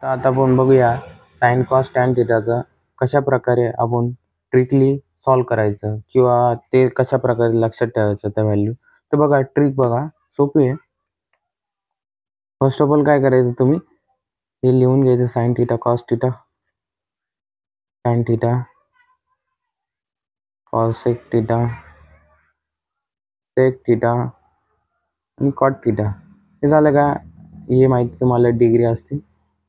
तर आता आपण बघूया साइन कॉस टॅन थिटाचं कशा प्रकारे आपण ट्रिकली सॉल्व करायचं किंवा ते कशा प्रकारे लक्षात ठेवायचं त्या व्हॅल्यू. तर बघा ट्रिक बघा सोपी आहे. फर्स्ट ऑफ ऑल काय करायचं तुम्ही हे लिहून घ्यायचं sine theta cos theta tan theta cosec theta sec theta आणि कॉट थिटा. हे झालं का? हे माहिती तुम्हाला डिग्री असते.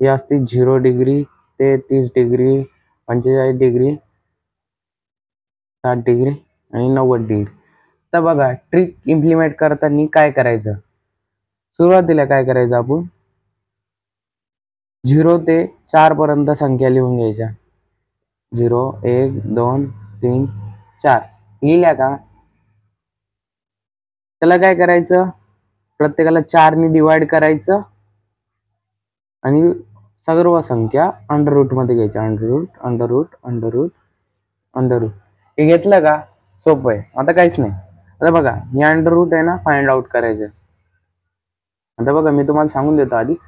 हे असते 0 डिग्री ते 30 डिग्री 45 डिग्री 60 डिग्री आणि 90 डिग्री. तर बघा ट्रिक इम्प्लिमेंट करताना काय करायचं, सुरुवातीला काय करायचं आपण 0 ते 4 पर्यंत संख्या लिहून घ्यायच्या. 0 1 2 3 4 लिहिल्या का? त्याला काय करायचं, प्रत्येकाला 4 ने डिवाइड करायचं आणि सर्व संख्या अंडर रूट मध्ये घ्यायच्या. Under root under root under root under root. हे घेतलं का सोपं आहे. आता काहीच नाही. आता बघा हे अंडर रूट आहे ना, फाइंड आउट करायचं. आता बघा मी तुम्हाला सांगून देतो आधीच,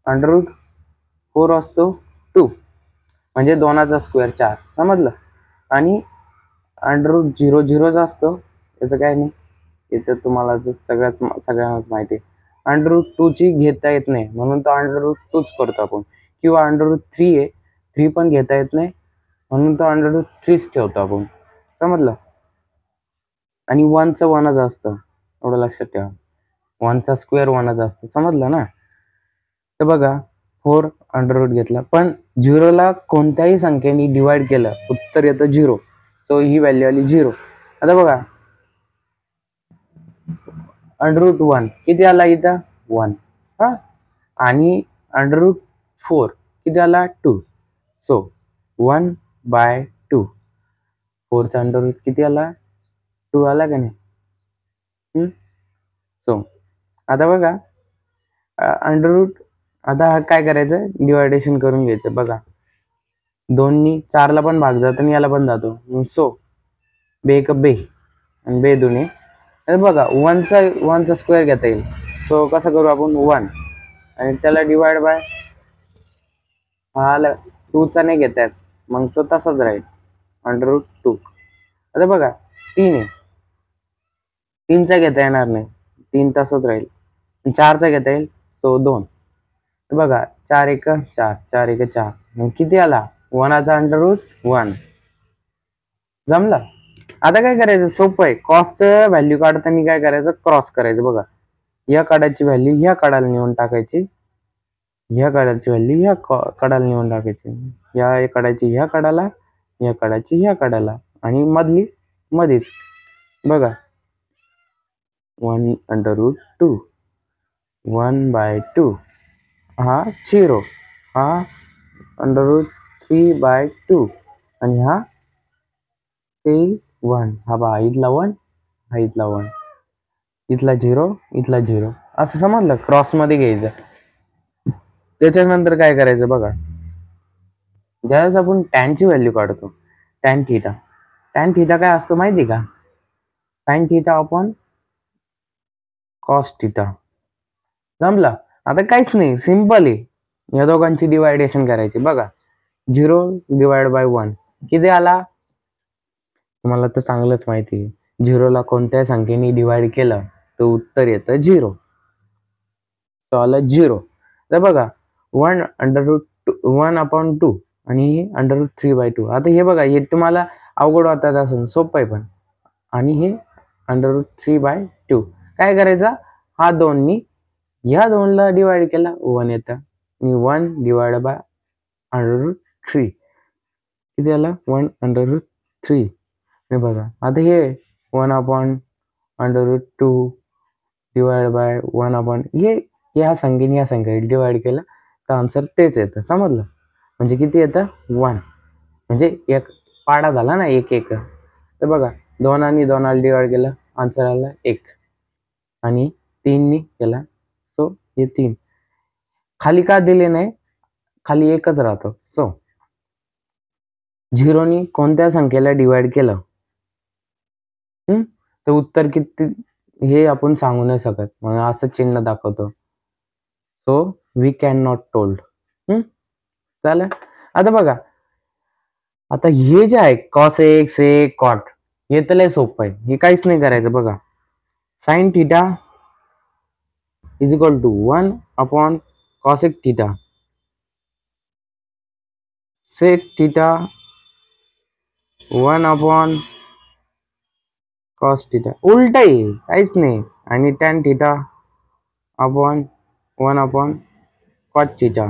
अंडर रूट 4 असतो 2 म्हणजे 2चा स्क्वेअर 4 समजलं. आणि अंडर रूट 0 0 असतो, याचं काय नाही. इथं तुम्हाला सगळ्यांनाच माहिती आहे. अंडर रूट 2 ची घेता येत नाही म्हणून तो अंडर रूट 2च करतो आपण. किंवा अंडर रूट 3 आहे, 3 पण घेता येत नाही म्हणून तो अंडर रूट 3च ठेवतो आपण. समजलं. आणि 1चं 1च असतं, एवढं लक्षात ठेवा. 1चा स्क्वेअर 1च असतं. समजलं ना. तर बघा 4 अंडर रूट घेतला, पण 0 ला कोणत्याही संख्येने डिवाइड केलं उत्तर येतं 0. सो ही व्हॅल्यू आली 0. आता बघा अंडर रूट 1 किती आला इथं 1 हा, आणि अंडर रूट 4 किती आला 2. सो 1/2. 4चा अंडर रूट किती आला 2 आला का नाही. सो आता बघा अंडर रूट, आता काय करायचं डिवायडेशन करून घ्यायचं. बघा 2 नी 4 ला पण भाग जातो आणि याला पण जातो. सो बे एक बे आणि बे दोन्ही. बघा 1चा स्क्वेअर घेता येईल. सो कसं करू आपण 1 आणि त्याला डिवाइड बाय हा 2चा नाही घेता येत मग तो तसाच राहील अंडर रूट 2. आता बघा 3 आहे, 3चा घेता येणार नाही, 3 तसंच राहील. 4चा घेता येईल. सो 2. बघा 4 1 4 4 1 4 मग किती आला 1चा अंडर रूट 1. जमलं. आता काय करायचं सोपं आहे. कॉसचं व्हॅल्यू काढताना काय करायचं, क्रॉस करायचं. बघा या कडाची व्हॅल्यू ह्या कडाला नेऊन टाकायची, ह्या कडाची व्हॅल्यू ह्या कडाला नेऊन टाकायची, या कडाची ह्या कडाला, या कडाची ह्या कडाला आणि मधली मध्येच. बघा 1 अंडर रूट 2 1/2 हा 0, हा अंडर रूट 3/2 आणि हा 1. हा बा इथला 1, हा इथला 1, इथला 0 इथला 0 असं समजलं. क्रॉस मध्ये घ्यायचं. त्याच्यानंतर काय करायचं बघा, ज्यावेळेस आपण टॅनची व्हॅल्यू काढतो, टॅन थिटा, टॅन थिटा काय असतो माहिती का, sine theta upon cos theta. जमला. आता काहीच नाही, सिंपल आहे. या दोघांची डिवायडेशन करायची. बघा 0 डिवाइड बाय 1 किती आला, तुम्हाला तर चांगलंच माहिती आहे. 0 ला कोणत्या संख्येने डिवाइड केलं तर उत्तर येतं 0. तो आला 0. तर बघा 1 अंडर रूट 1/2 आणि अंडर रूट 3/2. आता हे बघा हे तुम्हाला अवघड वाटत असेल, सोपं आहे पण. आणि हे अंडर रूट 3/2 काय करायचा, हा 2 नी ह्या 2 ला डिवाइड केला 1 येतं आणि 1 डिवाइड बाय अंडर रूट 3 किती आला 1 अंडर रूट 3. हे बघा आता हे 1/√2 डिवाइड बाय 1 हे ह्या संख्येने या संख्येने डिवाइड केलं तर आन्सर तेच येतं. समजलं. म्हणजे किती येतं 1. म्हणजे एक पाडा झाला ना 1 1. तर बघा 2 आणि 2 ला डिवाइड केलं आन्सर आला 1 आणि 3 नी केला. सो हे 3 खाली का दिले नाही, खाली एकच राहतो. सो 0 नी कोणत्या संख्येला डिवाइड केलं तर उत्तर किती हे आपण सांगू नाही शकत, म्हणून असं चिन्ह दाखवतो. So we can not told. चालेल. आता बघा, आता हे जे आहे कॉस एक्स सेक कॉट, हे तर लय सोपं आहे, हे काहीच नाही करायचं. बघा, sine theta is equal to 1 upon cosec theta, sec theta 1 upon cos theta, उलट आहे, काहीच नाही. आणि tan theta upon 1 upon cot theta.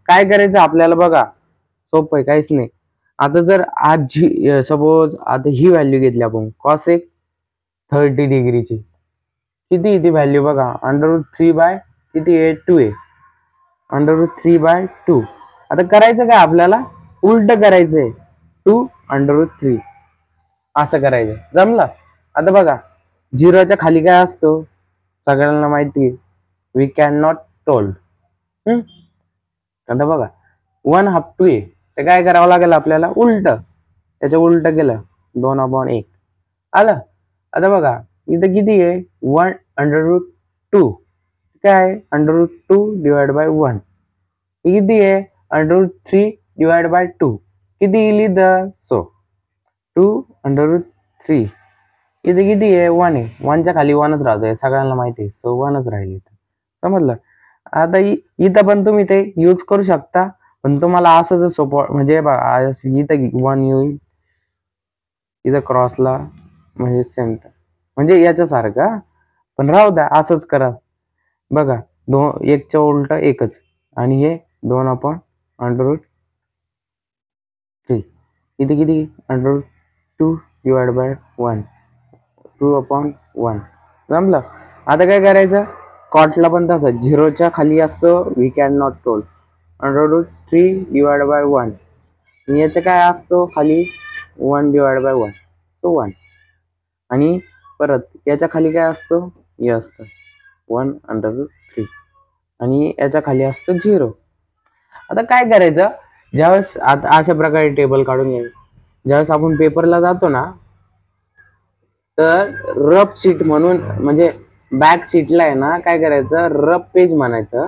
काय करायचं आपल्याला? बघा, सोपं आहे, काहीच नाही. आता जर आज सपोज आता ही व्हॅल्यू घेतली आपण कॉसेक 30 डिग्रीची, किती येते व्हॅल्यू? बघा, √3 किती आहे? 2 आहे. √3/2. आता करायचं काय आपल्याला? उलट करायचंय, 2√3 असं करायचं. जमलं? आता बघा, 0च्या खाली काय असतो सगळ्यांना माहिती, वी कॅन नॉट टोल्ड. आता बघा, 1 हाफ 2 आहे, ते काय करावं लागेल आपल्याला? उलट. त्याच्या उलट केलं 2/1 आलं. आता बघा, इथं किती आहे? 1√2. काय? √2/1. किती आहे? √3/2. किती येईल इथं? सो 2√3. इथे किती आहे? 1 आहे. 1च्या खाली 1च राहतोय, सगळ्यांना माहिती आहे. सो 1च राहील इथं. समजलं? आता इथं पण तुम्ही ते यूज करू शकता, पण तुम्हाला असं सोपं म्हणजे इथं 1 येईल, इथं क्रॉसला म्हणजे सेंटर, म्हणजे याच्यासारखं. पण राहू द्या, असंच करा. बघा, 1च्या उलट 1च, आणि हे 2/√3. इथे किती? √2/1. 2/1. जमलं? आता काय करायचं? कॉटला पण तसं 0च्या खाली असतो वी कॅन नॉट टोल्ड, √3/1. याच्या काय असतो खाली? 1/1. सो 1. आणि परत याच्या खाली काय असतो? हे असतं 1√3. आणि याच्या खाली असतं 0. आता काय करायचं? ज्यावेळेस आता अशा प्रकारे टेबल काढून घ्यायचं. ज्यावेळेस आपण पेपरला जातो ना, तर रफ शीट म्हणून, म्हणजे बॅक शीटला आहे ना, काय करायचं? रफ पेज म्हणायचं,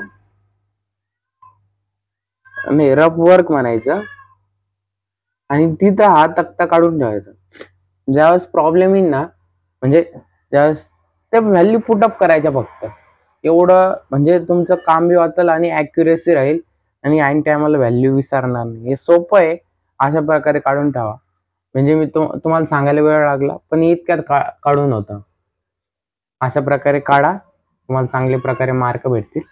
नाही, रफ वर्क म्हणायचं, आणि तिथं हा तक्ता काढून ठेवायचा. ज्यावेळेस प्रॉब्लेम येईल ना, म्हणजे ज्यावेळेस ते व्हॅल्यू पुटअप करायच्या फक्त, एवढं म्हणजे तुमचं काम बी वाचल आणि ॲक्युरेसी राहील, आणि ऐन टायमाला व्हॅल्यू विसरणार नाही. हे सोपं आहे, अशा प्रकारे काढून ठेवा. म्हणजे मी तुम्हाला सांगायला वेळ लागला, पण इतक्यात काढून होतं. अशा प्रकारे काढा, तुम्हाला चांगल्या प्रकारे मार्क भेटतील.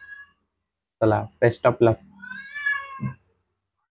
चला, बेस्ट ऑफ लक.